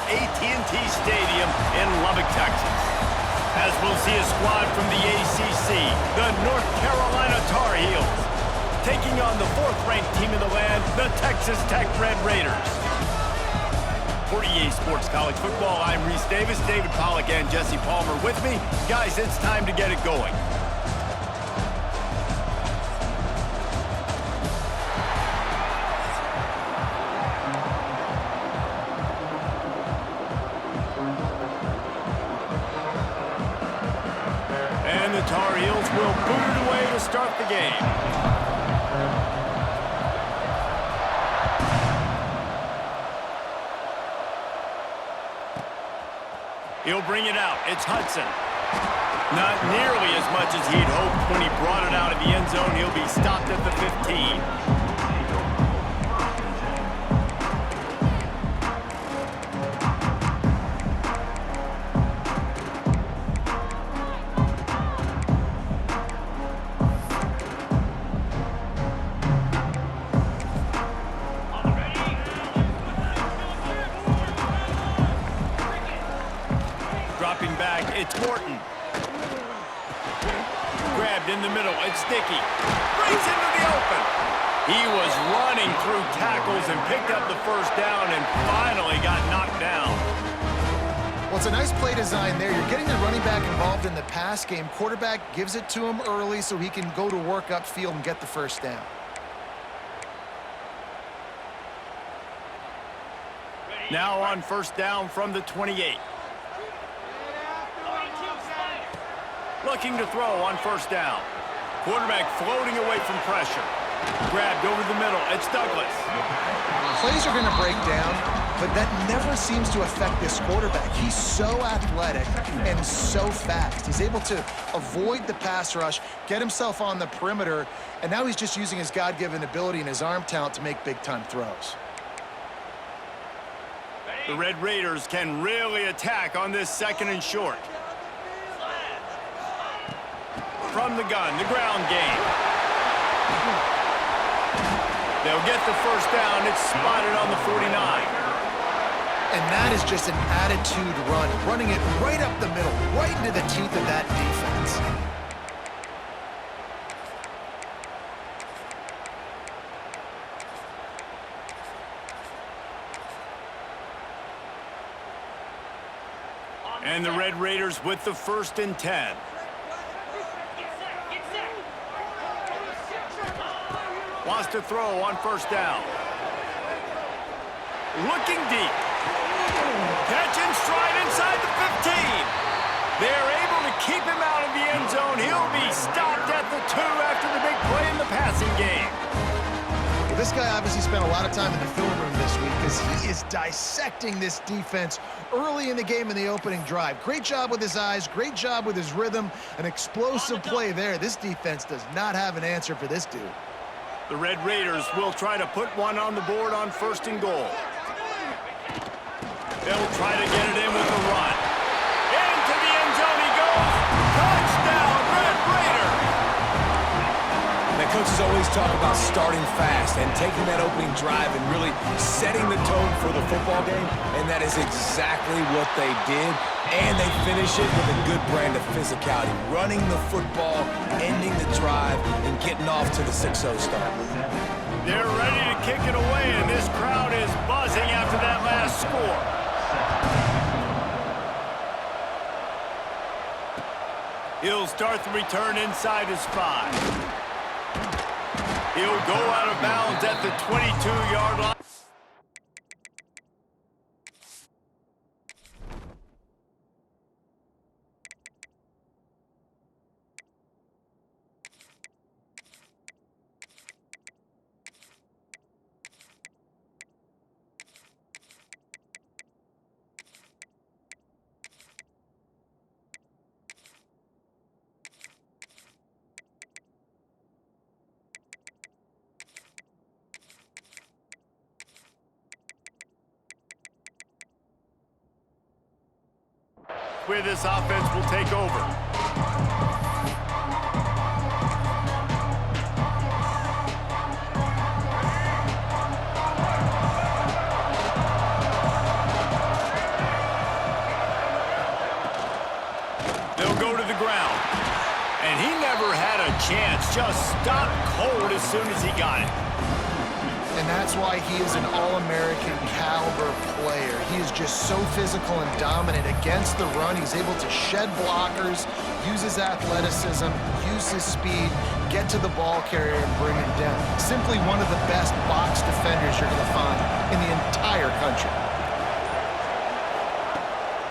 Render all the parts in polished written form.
AT&T Stadium in Lubbock, Texas. As we'll see a squad from the ACC, the North Carolina Tar Heels, taking on the 4th-ranked team in the land, the Texas Tech Red Raiders. For EA Sports College Football, I'm Reese Davis, David Pollack, and Jesse Palmer with me. Guys, it's time to get it going. And the Tar Heels will boot it away to start the game. He'll bring it out. It's Hudson. Not nearly as much as he'd hoped when he brought it out of the end zone. He'll be stopped at the 15. Dropping back, it's Morton. Grabbed in the middle, it's Dickey. Breaks into the open. He was running through tackles and picked up the first down and finally got knocked down. Well, it's a nice play design there. You're getting the running back involved in the pass game. Quarterback gives it to him early so he can go to work upfield and get the first down. Now on first down from the 28. Looking to throw on first down. Quarterback floating away from pressure. Grabbed over the middle. It's Douglas. Plays are going to break down, but that never seems to affect this quarterback. He's so athletic and so fast. He's able to avoid the pass rush, get himself on the perimeter, and now he's just using his God-given ability and his arm talent to make big-time throws. The Red Raiders can really attack on this 2nd and short. From the gun, the ground game. They'll get the first down. It's spotted on the 49. And that is just an attitude run, running it right up the middle, right into the teeth of that defense. And the Red Raiders with the 1st and 10. Wants to throw on first down. Looking deep. Catch and stride inside the 15. They're able to keep him out of the end zone. He'll be stopped at the 2 after the big play in the passing game. Well, this guy obviously spent a lot of time in the film room this week because he is dissecting this defense early in the game in the opening drive. Great job with his eyes, great job with his rhythm, an explosive play there. This defense does not have an answer for this dude. The Red Raiders will try to put one on the board on 1st and goal. They'll try to get it in with a run. Into the end zone he goes. Touchdown, Red Raiders! The coaches always talk about starting fast and taking that opening drive and really setting the tone for the football game, and that is exactly what they did. And they finish it with a good brand of physicality, running the football, ending the drive, and getting off to the 6-0 start. They're ready to kick it away, and this crowd is buzzing after that last score. He'll start the return inside his 5. He'll go out of bounds at the 22-yard line. Where this offense will take over. go to the ground. And he never had a chance. Just stopped cold as soon as he got it. And that's why he is an All-American caliber player. He is just so physical and dominant against the run. He's able to shed blockers, use his athleticism, use his speed, get to the ball carrier and bring him down. Simply one of the best box defenders you're going to find in the entire country.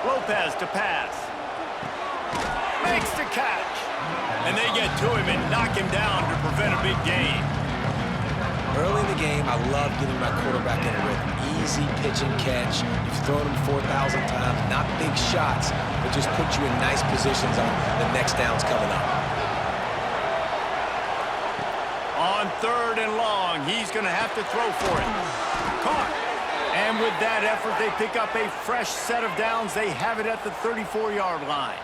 Lopez to pass. Makes the catch. And they get to him and knock him down to prevent a big gain. Early in the game, I love getting my quarterback in a rhythm. Easy pitch and catch. You've thrown him 4,000 times. Not big shots, but just put you in nice positions on the next downs coming up. On 3rd and long, he's going to have to throw for it. Caught. And with that effort, they pick up a fresh set of downs. They have it at the 34-yard line.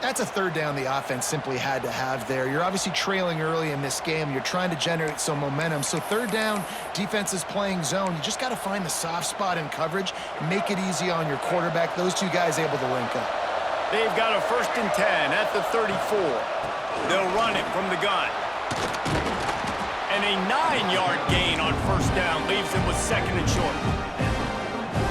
That's a 3rd down the offense simply had to have there. You're obviously trailing early in this game. You're trying to generate some momentum. So 3rd down, defense is playing zone. You just got to find the soft spot in coverage, make it easy on your quarterback. Those two guys able to link up. They've got a 1st and 10 at the 34. They'll run it from the gun. And a 9-yard gain on 1st down leaves them with 2nd and short.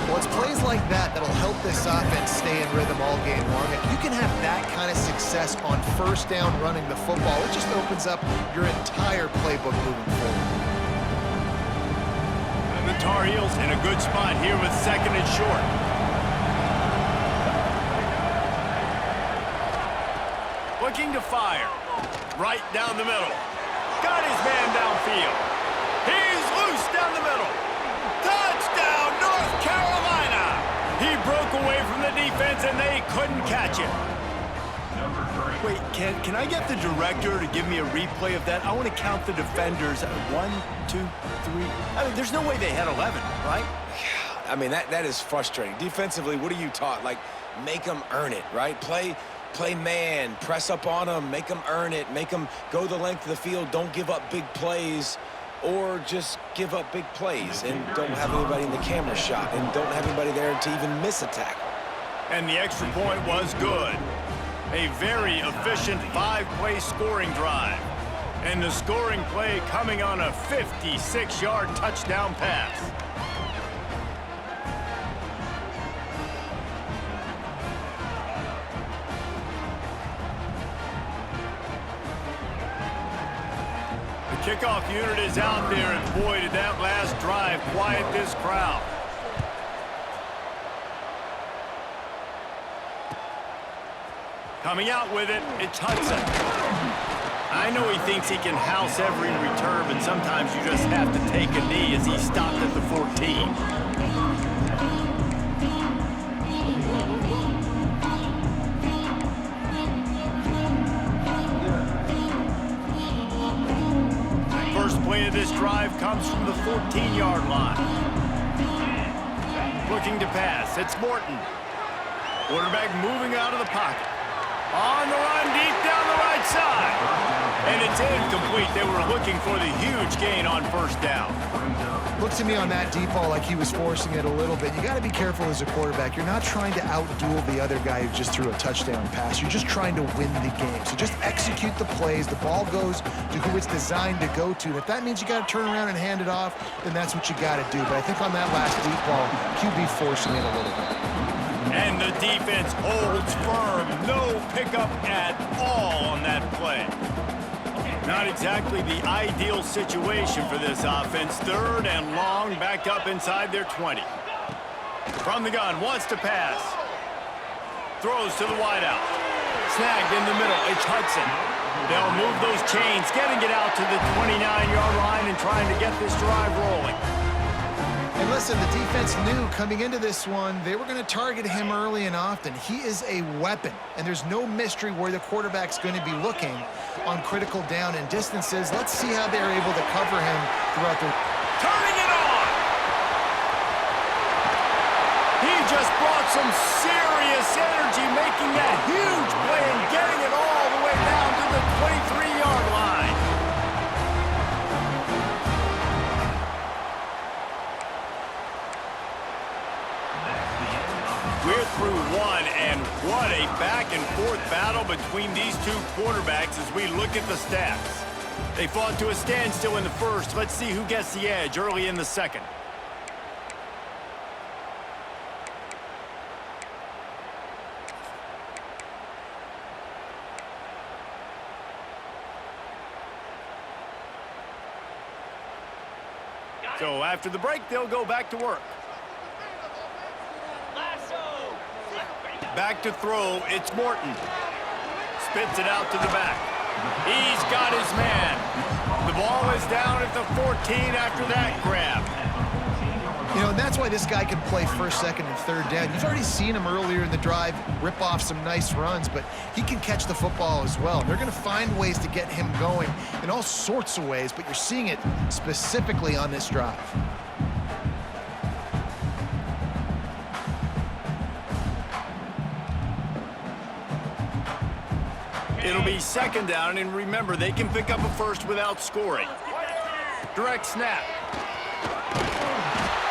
Well, it's plays like that that'll help this offense stay in rhythm all game long. If you can have that kind of success on 1st down running the football, it just opens up your entire playbook moving forward. And the Tar Heels in a good spot here with 2nd and short. Looking to fire. Right down the middle. Got his man downfield. He's loose down the middle. Touchdown, North Carolina! He broke away from the defense, and they couldn't catch it. Wait, can I get the director to give me a replay of that? I want to count the defenders. 1, 2, 3. I mean, there's no way they had 11, right? I mean, that is frustrating. Defensively, what are you taught? Like, make them earn it, right? Play man, press up on them, make them earn it, make them go the length of the field, don't give up big plays. Or just give up big plays and don't have anybody in the camera shot and don't have anybody there to even miss a tackle. And the extra point was good. A very efficient 5-play scoring drive. And the scoring play coming on a 56-yard touchdown pass. Kickoff unit is out there, and boy, did that last drive quiet this crowd. Coming out with it, it's Hudson. I know he thinks he can house every return, but sometimes you just have to take a knee as he stopped at the 14. First play of this drive comes from the 14-yard line. Looking to pass, it's Morton. Quarterback moving out of the pocket. On the run, deep down the right side. And it's incomplete. They were looking for the huge gain on 1st down. Looked to me on that deep ball like he was forcing it a little bit. You got to be careful as a quarterback. You're not trying to outduel the other guy who just threw a touchdown pass. You're just trying to win the game. So just execute the plays. The ball goes to who it's designed to go to. And if that means you got to turn around and hand it off, then that's what you got to do. But I think on that last deep ball, QB forcing it a little bit. And the defense holds firm. No pickup at all on that play. Not exactly the ideal situation for this offense. 3rd and long, back up inside their 20. From the gun, wants to pass. Throws to the wideout. Snagged in the middle, it's Hudson. They'll move those chains, getting it out to the 29-yard line and trying to get this drive rolling. And listen, the defense knew coming into this one, they were going to target him early and often. He is a weapon, and there's no mystery where the quarterback's going to be looking on critical down and distances. Let's see how they're able to cover him throughout the... Turning it on! He just brought some serious energy, making that huge play and getting it all the way down to the 23-yard line. We're through one, and what a back-and-forth battle between these two quarterbacks as we look at the stats. They fought to a standstill in the first. Let's see who gets the edge early in the second. So after the break, they'll go back to work. Back to throw, it's Morton. Spits it out to the back. He's got his man. The ball is down at the 14 after that grab. You know, and that's why this guy can play first, second, and third down. You've already seen him earlier in the drive rip off some nice runs, but he can catch the football as well. They're going to find ways to get him going in all sorts of ways, but you're seeing it specifically on this drive. It'll be second down, and remember, they can pick up a first without scoring. Direct snap.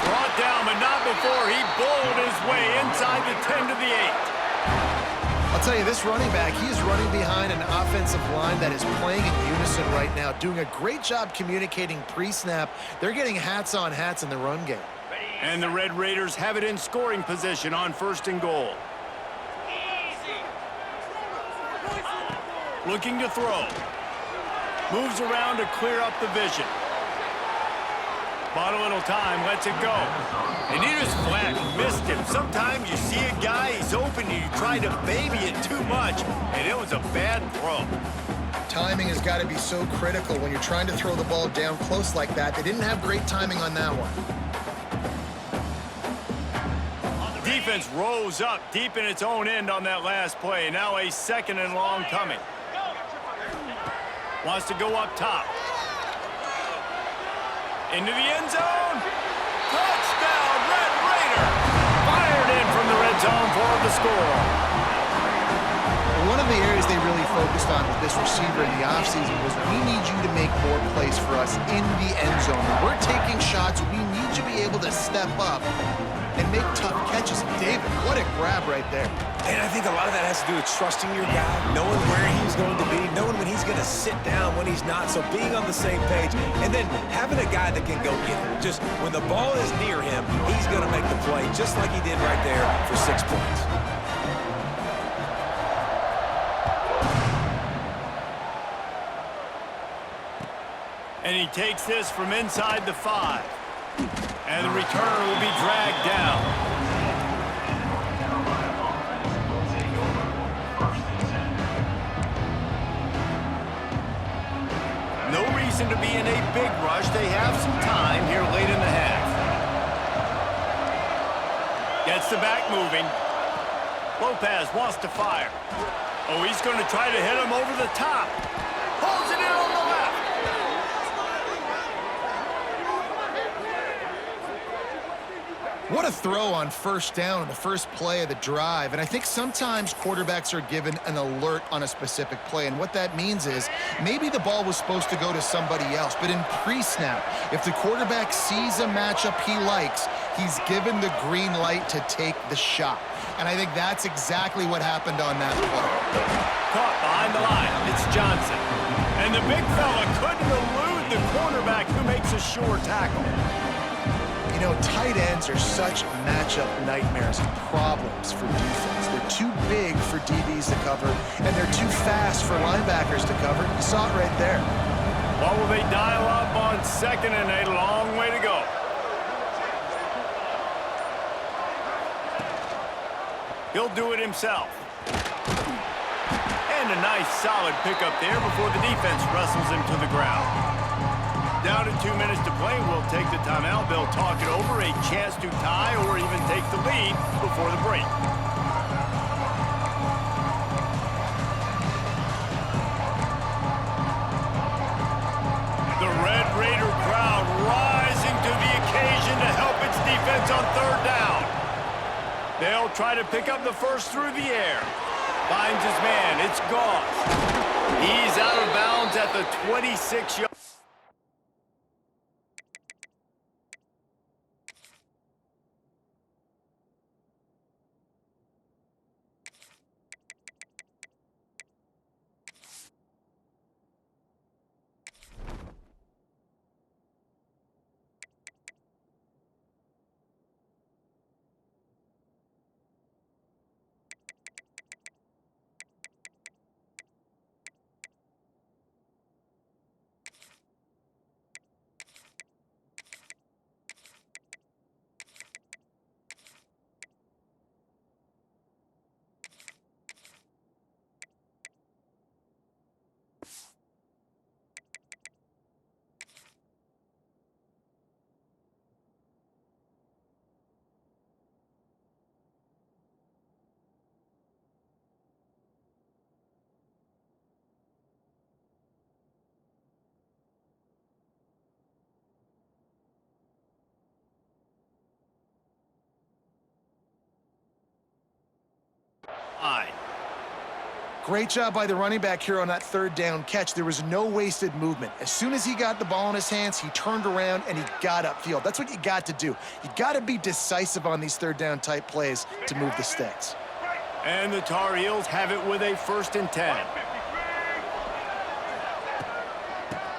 Brought down, but not before he bowled his way inside the 10 to the 8. I'll tell you, this running back, he is running behind an offensive line that is playing in unison right now, doing a great job communicating pre-snap. They're getting hats on hats in the run game. And the Red Raiders have it in scoring position on first and goal. Looking to throw. Moves around to clear up the vision. Bought a little time, lets it go. And he just flat missed him. Sometimes you see a guy, he's open, and you try to baby it too much, and it was a bad throw. Timing has got to be so critical when you're trying to throw the ball down close like that. They didn't have great timing on that one. Defense rose up deep in its own end on that last play. Now a second and long coming. Wants to go up top. Into the end zone. Touchdown, Red Raider. Fired in from the red zone for the score. One of the areas they really focused on with this receiver in the offseason was we need you to make more plays for us in the end zone. When we're taking shots, we need you to be able to step up and make tough catches. David, what a grab right there. And I think a lot of that has to do with trusting your guy, knowing where he's going to be, knowing when he's going to sit down, when he's not, so being on the same page, and then having a guy that can go get it. Just when the ball is near him, he's going to make the play, just like he did right there for 6 points. And he takes this from inside the 5. And the returner will be dragged down. No reason to be in a big rush. They have some time here late in the half. Gets the back moving. Lopez wants to fire. Oh, he's going to try to hit him over the top. Pulls it in on the left. What a throw on first down on the first play of the drive. And I think sometimes quarterbacks are given an alert on a specific play. And what that means is maybe the ball was supposed to go to somebody else. But in pre-snap, if the quarterback sees a matchup he likes, he's given the green light to take the shot. And I think that's exactly what happened on that play. Caught behind the line. It's Johnson. And the big fella couldn't elude the cornerback who makes a sure tackle. You know, tight ends are such matchup nightmares and problems for defense. They're too big for DBs to cover, and they're too fast for linebackers to cover. You saw it right there. What will they dial up on second and a long way to go? He'll do it himself. And a nice solid pickup there before the defense wrestles him to the ground. Down to 2 minutes to play. We'll take the timeout. They'll talk it over. A chance to tie or even take the lead before the break. The Red Raider crowd rising to the occasion to help its defense on third down. They'll try to pick up the first through the air. Finds his man. It's Goff. He's out of bounds at the 26-yard. Great job by the running back here on that third down catch. There was no wasted movement. As soon as he got the ball in his hands, he turned around and he got upfield. That's what you got to do. You got to be decisive on these third down type plays to move the sticks. And the Tar Heels have it with a 1st and 10.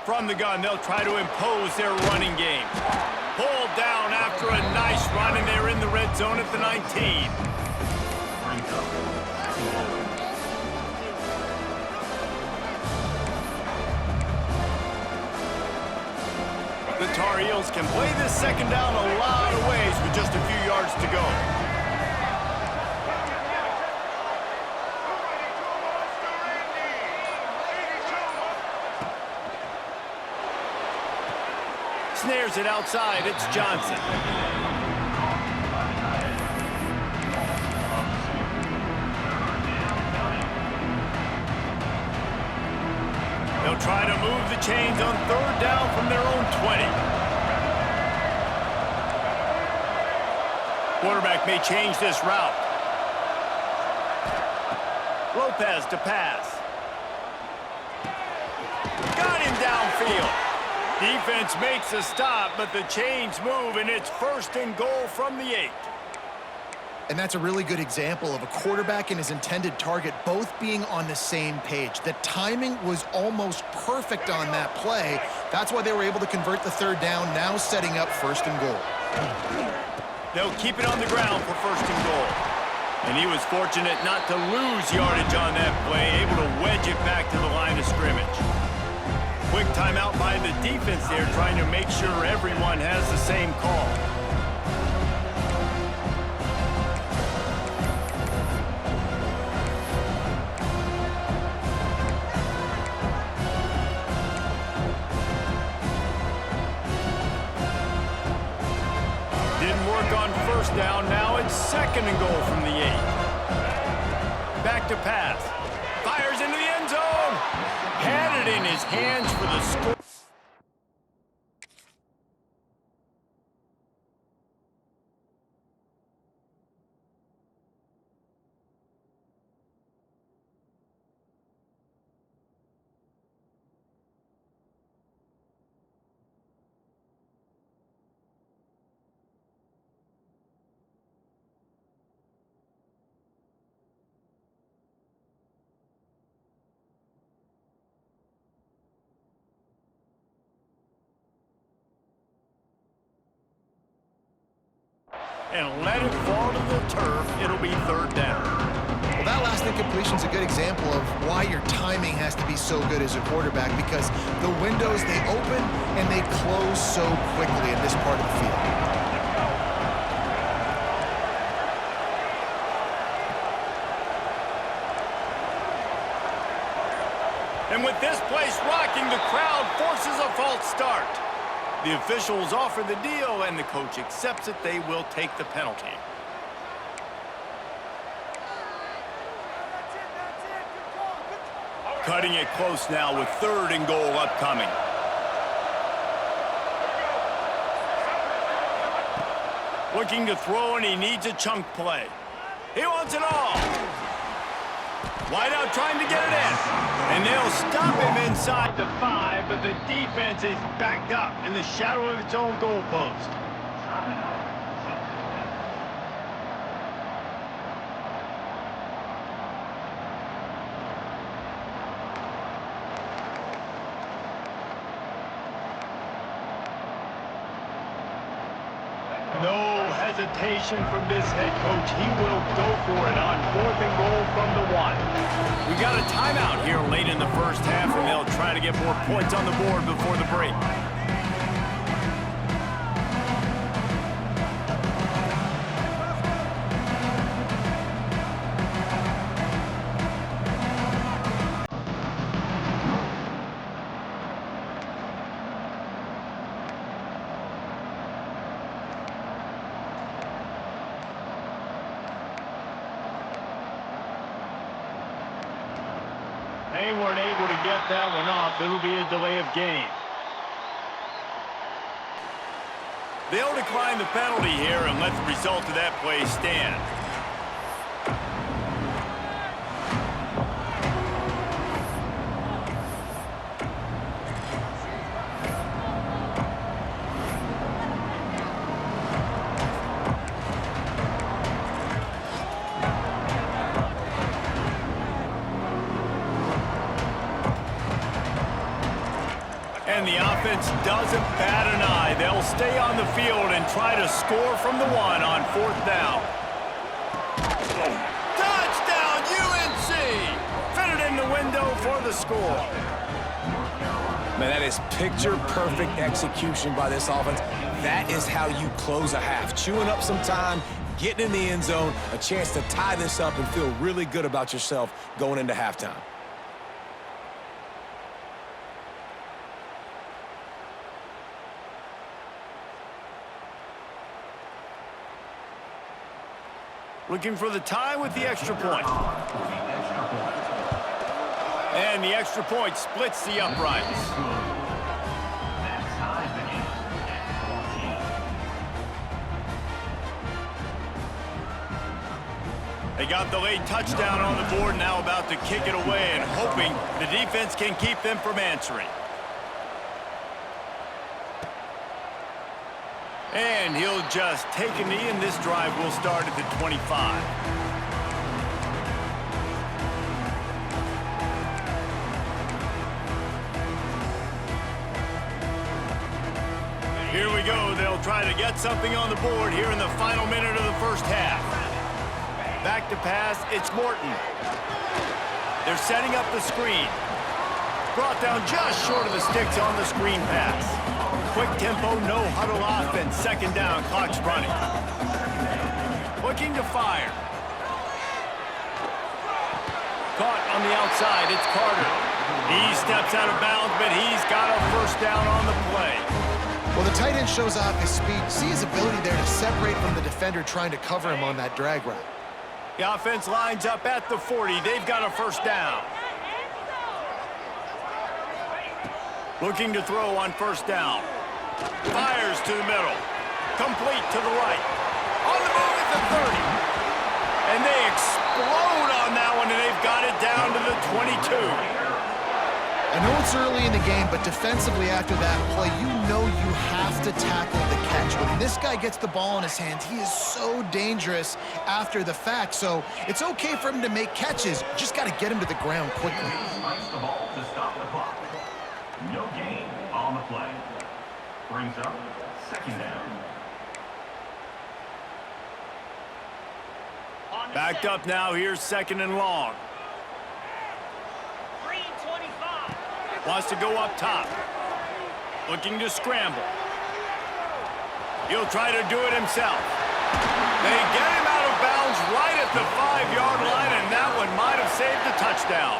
From the gun, they'll try to impose their running game. Pulled down after a nice run, and they're in the red zone at the 19. The Tar Heels can play this 2nd down a lot of ways with just a few yards to go. Snares it outside. It's Johnson. They'll try to move the chains on 3rd down from their own 20. Quarterback may change this route. Lopez to pass. Got him downfield. Defense makes a stop, but the chains move, and it's 1st and goal from the 8. And that's a really good example of a quarterback and his intended target both being on the same page. The timing was almost perfect on that play. That's why they were able to convert the 3rd down, now setting up 1st and goal. They'll keep it on the ground for 1st and goal. And he was fortunate not to lose yardage on that play, able to wedge it back to the line of scrimmage. Quick timeout by the defense there, trying to make sure everyone has the same call. On 1st down, now it's 2nd and goal from the 8. Back to pass. Fires into the end zone. Had it in his hands for the score. And let it fall to the turf. It'll be 3rd down. Well, that last incompletion is a good example of why your timing has to be so good as a quarterback, because the windows, they open and they close so quickly in this part of the field. And with this place rocking, the crowd forces a false start. The officials offer the deal, and the coach accepts it. They will take the penalty. Cutting it close now with 3rd and goal upcoming. Looking to throw, and he needs a chunk play. He wants it all. Wide out trying to get it in. And they'll stop him inside the 5, but the defense is backed up in the shadow of its own goalpost. No hesitation from this head coach. He will go for it on 4th and goal from the 1. We got a timeout here late in the 1st half, and they'll try to get more points on the board before the break. They weren't able to get that one off. It'll be a delay of game. They'll decline the penalty here and let the result of that play stand. And the offense doesn't bat an eye. They'll stay on the field and try to score from the one on 4th down. Touchdown, UNC! Fitted in the window for the score. Man, that is picture-perfect execution by this offense. That is how you close a half. Chewing up some time, getting in the end zone, a chance to tie this up and feel really good about yourself going into halftime. Looking for the tie with the extra point. And the extra point splits the uprights. They got the late touchdown on the board, now about to kick it away and hoping the defense can keep them from answering. And he'll just take a knee, and this drive will start at the 25. Here we go. They'll try to get something on the board here in the final minute of the first half. Back to pass, it's Morton. They're setting up the screen. Brought down just short of the sticks on the screen pass. Quick tempo, no huddle offense. 2nd down, clock's running. Looking to fire. Caught on the outside, it's Carter. He steps out of bounds, but he's got a 1st down on the play. Well, the tight end shows off his speed. See his ability there to separate from the defender trying to cover him on that drag route. The offense lines up at the 40. They've got a 1st down. Looking to throw on 1st down. Fires to the middle. Complete to the right. On the move at the 30. And they explode on that one, and they've got it down to the 22. I know it's early in the game, but defensively after that play, you know you have to tackle the catch. When this guy gets the ball in his hands, he is so dangerous after the fact. So it's okay for him to make catches. Just got to get him to the ground quickly. Spikes the ball to stop the clock. No gain on the play. Brings up 2nd down. Backed up now. Here's 2nd and long. Wants to go up top. Looking to scramble. He'll try to do it himself. They get him out of bounds right at the 5-yard line, and that one might have saved the touchdown.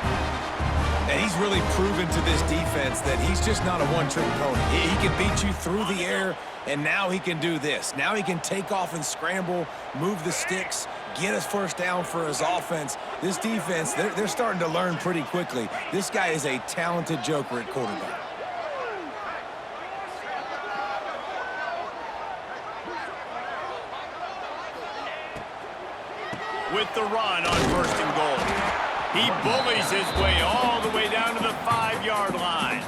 And he's really proven to this defense that he's just not a one-trick pony. He can beat you through the air, and now he can do this. Now he can take off and scramble, move the sticks, get us 1st down for his offense. This defense, they're starting to learn pretty quickly. This guy is a talented joker at quarterback. With the run on 1st and goal. He bullies his way all the way down to the 5-yard line.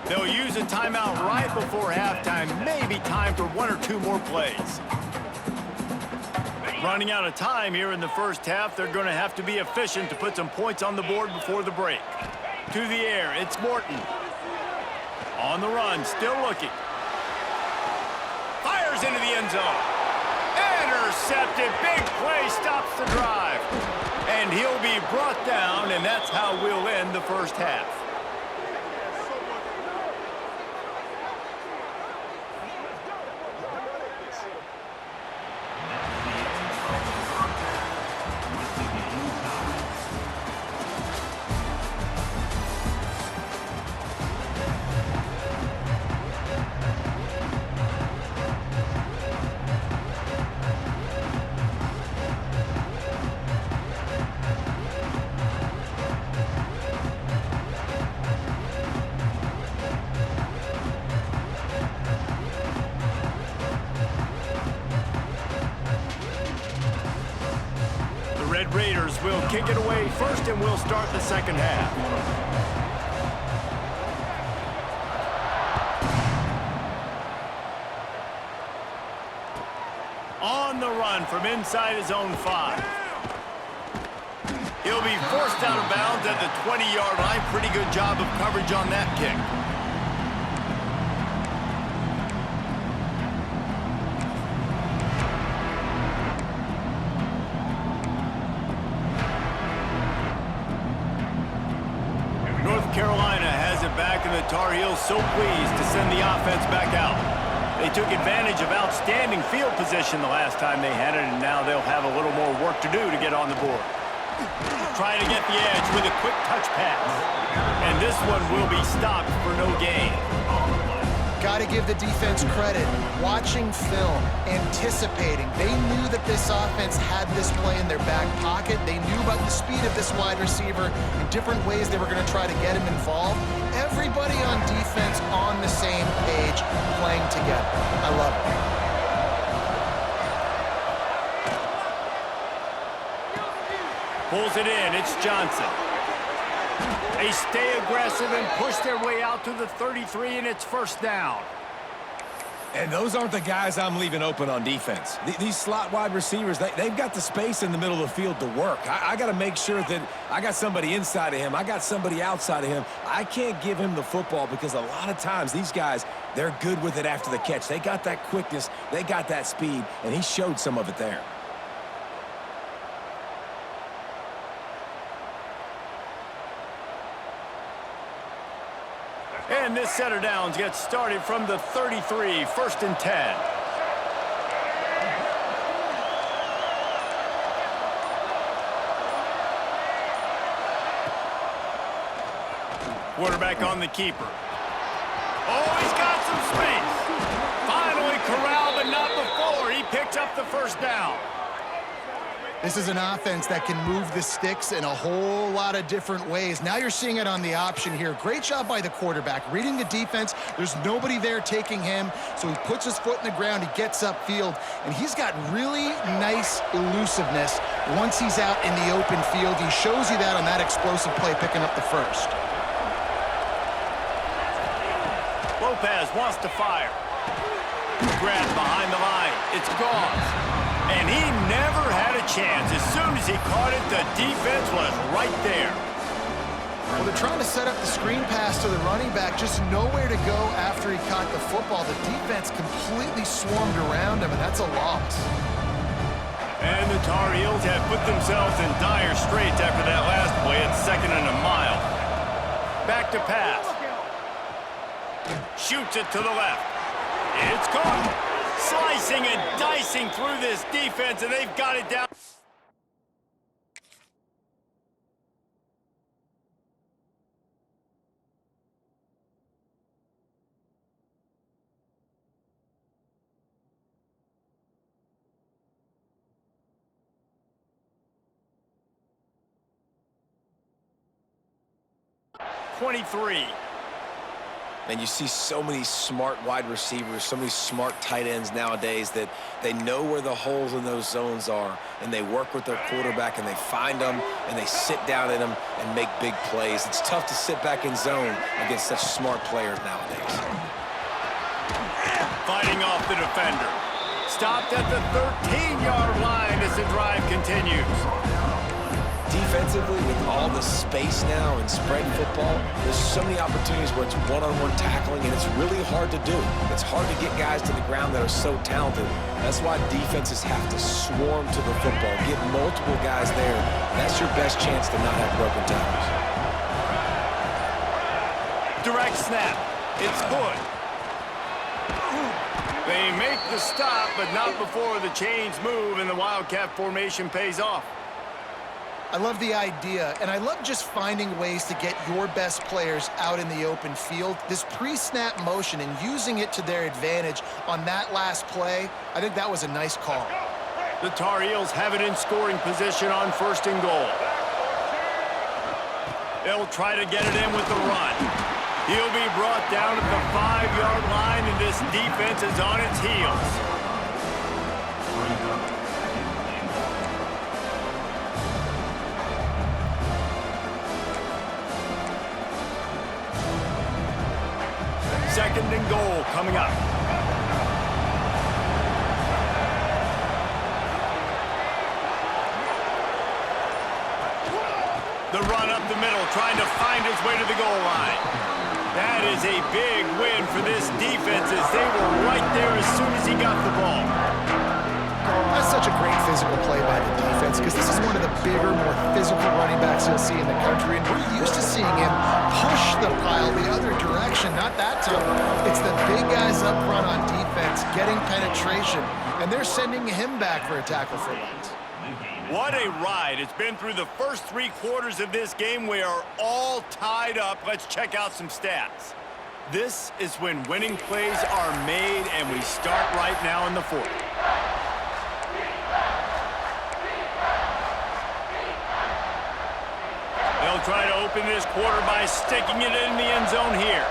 They'll use a timeout right before halftime. Maybe time for 1 or 2 more plays. Running out of time here in the first half. They're going to have to be efficient to put some points on the board before the break. To the air, it's Morton. On the run, still looking. Fires into the end zone. Intercepted. Big play stops the drive. And he'll be brought down, and that's how we'll end the first half. Red Raiders will kick it away first, and we'll start the second half. On the run from inside his own 5. He'll be forced out of bounds at the 20-yard line. Pretty good job of coverage on that kick. North Carolina has it back, and the Tar Heels so pleased to send the offense back out. They took advantage of outstanding field position the last time they had it, and now they'll have a little more work to do to get on the board. Trying to get the edge with a quick touch pass. And this one will be stopped for no gain. Got to give the defense credit. Watching film, anticipating. They knew that this offense had this play in their back pocket. They knew about the speed of this wide receiver and different ways they were going to try to get him involved. Everybody on defense on the same page, playing together. I love it. Pulls it in. It's Johnson. They stay aggressive and push their way out to the 33, and it's first down. And those aren't the guys I'm leaving open on defense. These slot wide receivers, they've got the space in the middle of the field to work. I got to make sure that I got somebody inside of him. I got somebody outside of him. I can't give him the football because a lot of times these guys, they're good with it after the catch. They got that quickness. They got that speed, and he showed some of it there. And this set of downs gets started from the 33, first and 10. Quarterback on the keeper. Oh, he's got some space. Finally corralled, but not before. He picked up the first down. This is an offense that can move the sticks in a whole lot of different ways. Now you're seeing it on the option here. Great job by the quarterback. Reading the defense, there's nobody there taking him, so he puts his foot in the ground, he gets upfield, and he's got really nice elusiveness once he's out in the open field. He shows you that on that explosive play, picking up the first. Lopez wants to fire. Grab behind the line. It's gone. And he never had a chance. As soon as he caught it, the defense was right there. Well, they're trying to set up the screen pass to the running back, just nowhere to go after he caught the football. The defense completely swarmed around him, and that's a loss. And the Tar Heels have put themselves in dire straits after that last play at second and a mile. Back to pass. Shoots it to the left. It's caught. Slicing and dicing through this defense, and they've got it down. .23. And you see so many smart wide receivers, so many smart tight ends nowadays that they know where the holes in those zones are, and they work with their quarterback, and they find them, and they sit down in them and make big plays. It's tough to sit back in zone against such smart players nowadays. Fighting off the defender. Stopped at the 13-yard line as the drive continues. Defensively, with all the space now and spread football, there's so many opportunities where it's one-on-one tackling, and it's really hard to do. It's hard to get guys to the ground that are so talented. That's why defenses have to swarm to the football, get multiple guys there. That's your best chance to not have broken tackles. Direct snap. It's good. They make the stop, but not before the chains move and the Wildcat formation pays off. I love the idea, and I love just finding ways to get your best players out in the open field. This pre-snap motion and using it to their advantage on that last play, I think that was a nice call. The Tar Heels have it in scoring position on first and goal. They'll try to get it in with the run. He'll be brought down at the 5-yard line, and this defense is on its heels. Second and goal coming up. The run up the middle, trying to find his way to the goal line. That is a big win for this defense as they were right there as soon as he got the ball. That's such a great physical play by the defense because this is one of the bigger, more physical running backs you'll see in the country, and we're used to seeing him push the pile the other direction. Not that time. It's the big guys up front on defense getting penetration, and they're sending him back for a tackle for loss. What a ride. It's been through the first 3 quarters of this game. We are all tied up. Let's check out some stats. This is when winning plays are made, and we start right now in the 4th. They'll try to open this quarter by sticking it in the end zone here.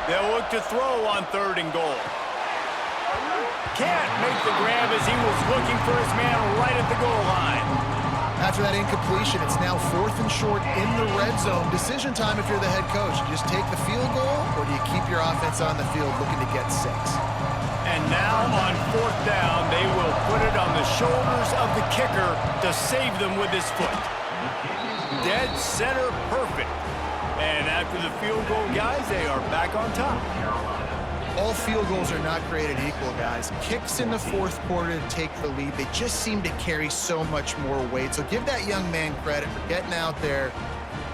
They'll look to throw on 3rd and goal. Can't make the grab as he was looking for his man right at the goal line. After that incompletion, it's now 4th and short in the red zone. Decision time if you're the head coach. You just take the field goal, or do you keep your offense on the field looking to get 6? And now on 4th down, they will put it on the shoulders of the kicker to save them with his foot. Dead center perfect. And after the field goal, guys, they are back on top. All field goals are not created equal, guys. Kicks in the 4th quarter to take the lead. They just seem to carry so much more weight. So give that young man credit for getting out there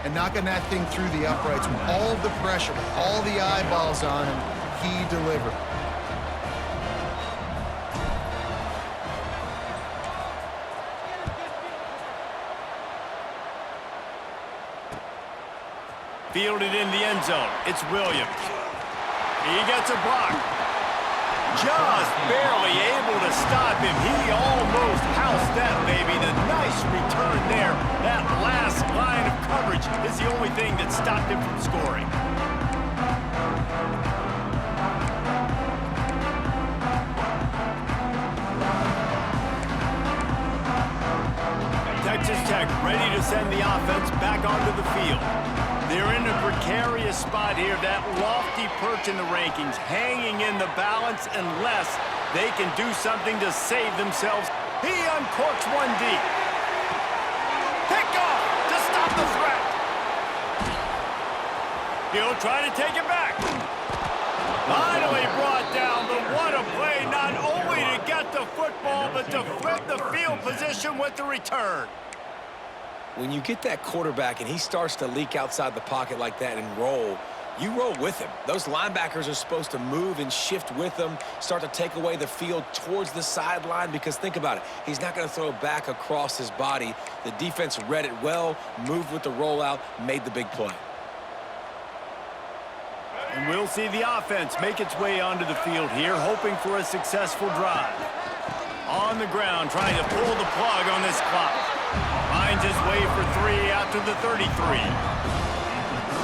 and knocking that thing through the uprights with all of the pressure, with all the eyeballs on him. He delivered. Fielded in the end zone. It's Williams. He gets a block. Just barely able to stop him. He almost housed that baby. The nice return there. That last line of coverage is the only thing that stopped him from scoring. Texas Tech ready to send the offense back onto the field. They're in a precarious spot here, that lofty perch in the rankings, hanging in the balance unless they can do something to save themselves. He uncorks one deep. Pick off to stop the threat. He'll try to take it back. Finally brought down, but what a play, not only to get the football, but to flip the field position with the return. When you get that quarterback and he starts to leak outside the pocket like that and roll, you roll with him. Those linebackers are supposed to move and shift with him, start to take away the field towards the sideline, because think about it. He's not going to throw back across his body. The defense read it well, moved with the rollout, made the big play. And we'll see the offense make its way onto the field here, hoping for a successful drive. On the ground, trying to pull the plug on this clock. Finds his way for 3 out to the 33.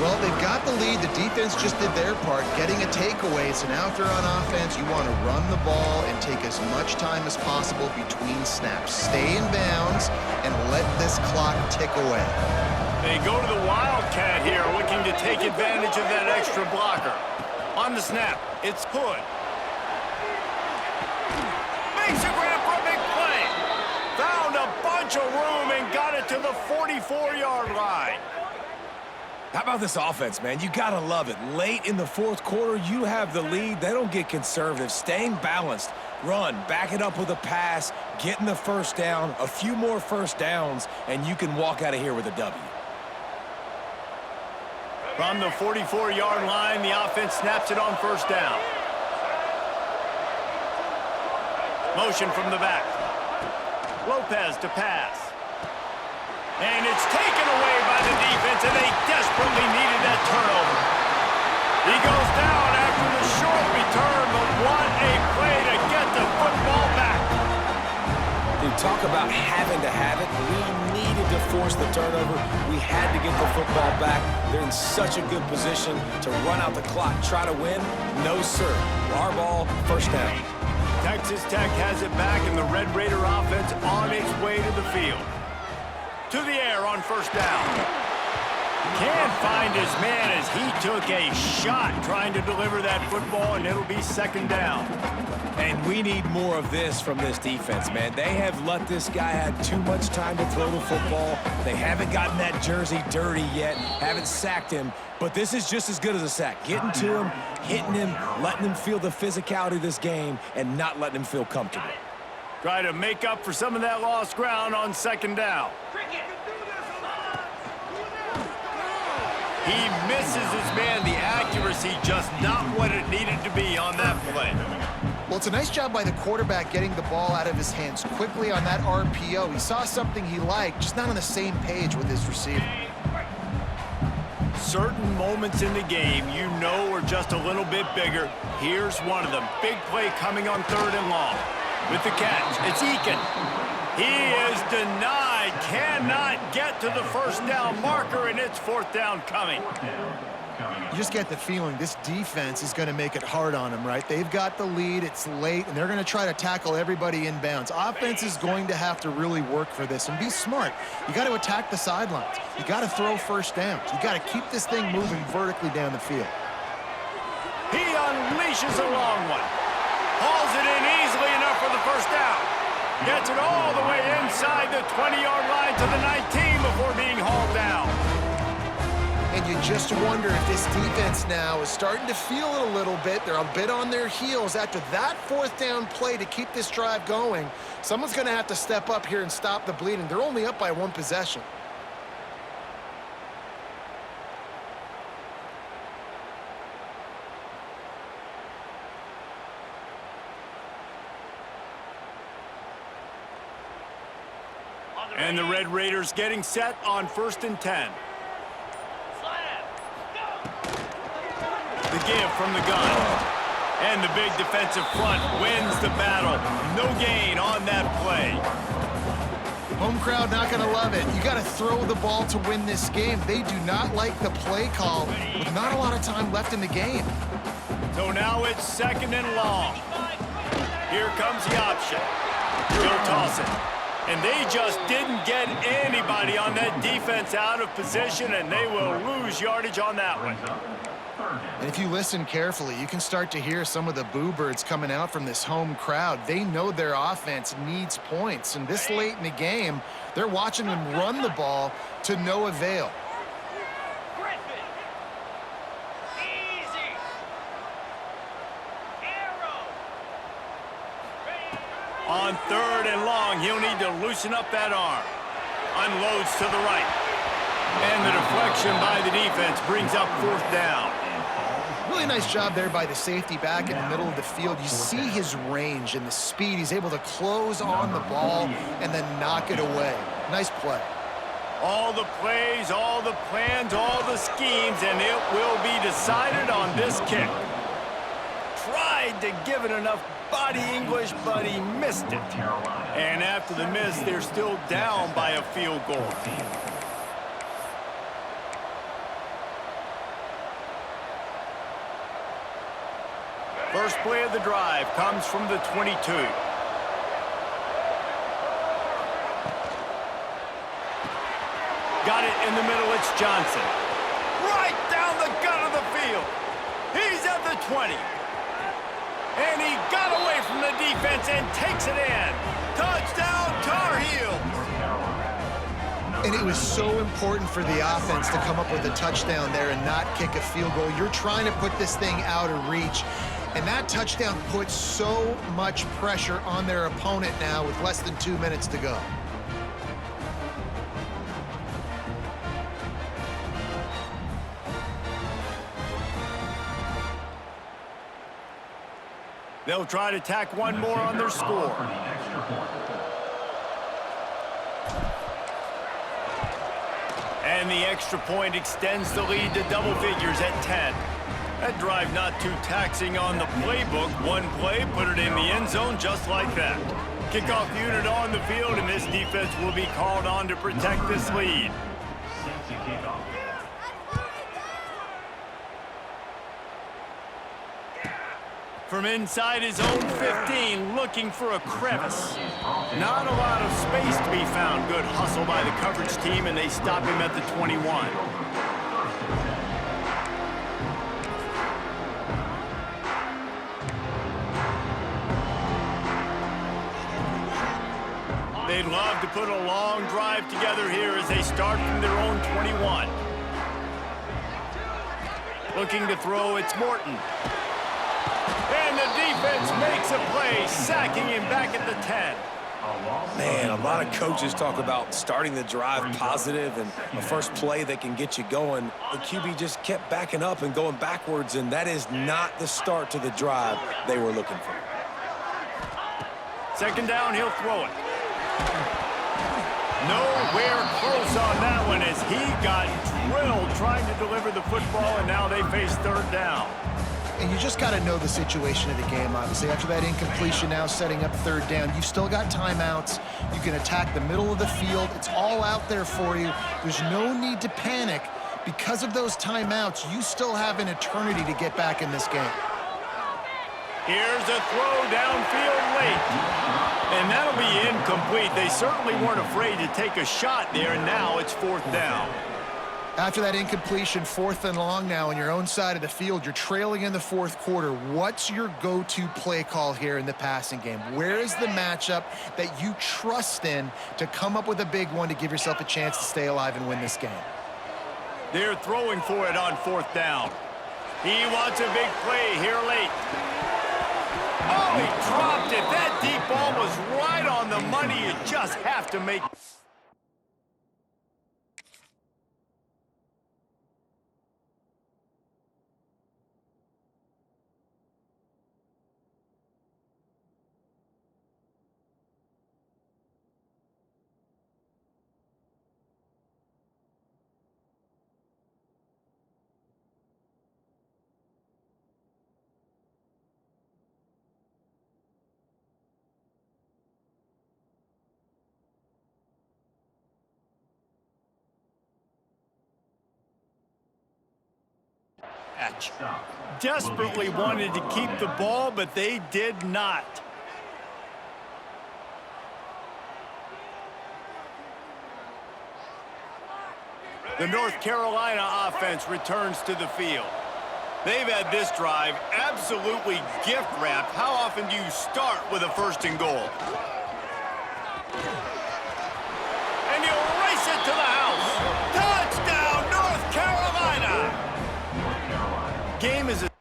Well, they've got the lead. The defense just did their part, getting a takeaway. So now if you're on offense, you want to run the ball and take as much time as possible between snaps. Stay in bounds and let this clock tick away. They go to the Wildcat here, looking to take advantage of that extra blocker. On the snap, it's Hood. Makes a grab for a big play. Found a bunch of room and got it to the 44-yard line. How about this offense, man? You got to love it. Late in the 4th quarter, you have the lead. They don't get conservative. Staying balanced. Run, back it up with a pass, getting the first down, a few more first downs, and you can walk out of here with a W. From the 44-yard line, the offense snaps it on first down. Motion from the back. Lopez to pass. And it's taken away by the defense, and they desperately needed that turnover. He goes down after the short return, but what a play to get the football back. Dude, talk about having to have it. We needed to force the turnover. We had to get the football back. They're in such a good position to run out the clock, try to win. No, sir. Our ball, first down. Texas Tech has it back, and the Red Raider offense on its way to the field. To the air on first down. Can't find his man as he took a shot trying to deliver that football, and it'll be second down. And we need more of this from this defense, man. They have let this guy have too much time to throw the football. They haven't gotten that jersey dirty yet, haven't sacked him, but this is just as good as a sack. Getting to him, hitting him, letting him feel the physicality of this game, and not letting him feel comfortable. Try to make up for some of that lost ground on second down. He misses his man. The accuracy just not what it needed to be on that play. Well, it's a nice job by the quarterback getting the ball out of his hands quickly on that RPO. He saw something he liked, just not on the same page with his receiver. Certain moments in the game you know are just a little bit bigger. Here's one of them. Big play coming on 3rd and long. With the catch, it's Eakin. He is denied, cannot get to the first down marker, and it's 4th down coming. You just get the feeling this defense is going to make it hard on them, right? They've got the lead, it's late, and they're going to try to tackle everybody inbounds. Offense is going to have to really work for this and be smart. You got to attack the sidelines. You got to throw first downs. You got to keep this thing moving vertically down the field. He unleashes a long one. Hauls it in easily enough for the first down. Gets it all the way inside the 20-yard line to the 19 before being hauled down. And you just wonder if this defense now is starting to feel it a little bit. They're a bit on their heels after that 4th down play to keep this drive going. Someone's going to have to step up here and stop the bleeding. They're only up by 1 possession. And the Red Raiders getting set on 1st and 10. The give from the gun. And the big defensive front wins the battle. No gain on that play. Home crowd not going to love it. You got to throw the ball to win this game. They do not like the play call with not a lot of time left in the game. So now it's 2nd and long. Here comes the option. He'll toss it. And they just didn't get anybody on that defense out of position, and they will lose yardage on that one. And if you listen carefully, you can start to hear some of the boo birds coming out from this home crowd. They know their offense needs points, and this late in the game, they're watching them run the ball to no avail. On 3rd and long, he'll need to loosen up that arm. Unloads to the right. And the deflection by the defense brings up 4th down. Really nice job there by the safety back in the middle of the field. You see his range and the speed. He's able to close on the ball and then knock it away. Nice play. All the plays, all the plans, all the schemes, and it will be decided on this kick. Tried to give it enough body English, but he missed it. And after the miss, they're still down by a field goal. First play of the drive comes from the 22. Got it in the middle, it's Johnson. Right down the gut of the field. He's at the 20. And he got away from the defense and takes it in. Touchdown, Tar Heels. And it was so important for the offense to come up with a touchdown there and not kick a field goal. You're trying to put this thing out of reach. And that touchdown puts so much pressure on their opponent now with less than 2 minutes to go. They'll try to tack one more on their score. And the extra point extends the lead to double figures at 10. That drive not too taxing on the playbook. One play, put it in the end zone just like that. Kickoff unit on the field, and this defense will be called on to protect this lead. From inside his own 15, looking for a crevice. Not a lot of space to be found. Good hustle by the coverage team, and they stop him at the 21. They'd love to put a long drive together here as they start from their own 21. Looking to throw, it's Morton. And the defense makes a play, sacking him back at the 10. Man, a lot of coaches talk about starting the drive positive and a first play that can get you going. The QB just kept backing up and going backwards, and that is not the start to the drive they were looking for. Second down, he'll throw it. Nowhere close on that one as he got drilled trying to deliver the football, and now they face third down. And you just got to know the situation of the game, obviously. After that incompletion, now setting up third down, you've still got timeouts. You can attack the middle of the field. It's all out there for you. There's no need to panic. Because of those timeouts, you still have an eternity to get back in this game. Here's a throw downfield late. And that'll be incomplete. They certainly weren't afraid to take a shot there, and now it's fourth down. After that incompletion, fourth and long now on your own side of the field, you're trailing in the fourth quarter. What's your go-to play call here in the passing game? Where is the matchup that you trust in to come up with a big one to give yourself a chance to stay alive and win this game? They're throwing for it on fourth down. He wants a big play here late. Oh, he dropped it. That deep ball was right on the money. You just have to make... Desperately wanted to keep the ball, but they did not. The North Carolina offense returns to the field. They've had this drive absolutely gift-wrapped. How often do you start with a first and goal? And he'll race it to the house. Touchdown, North Carolina! Game is a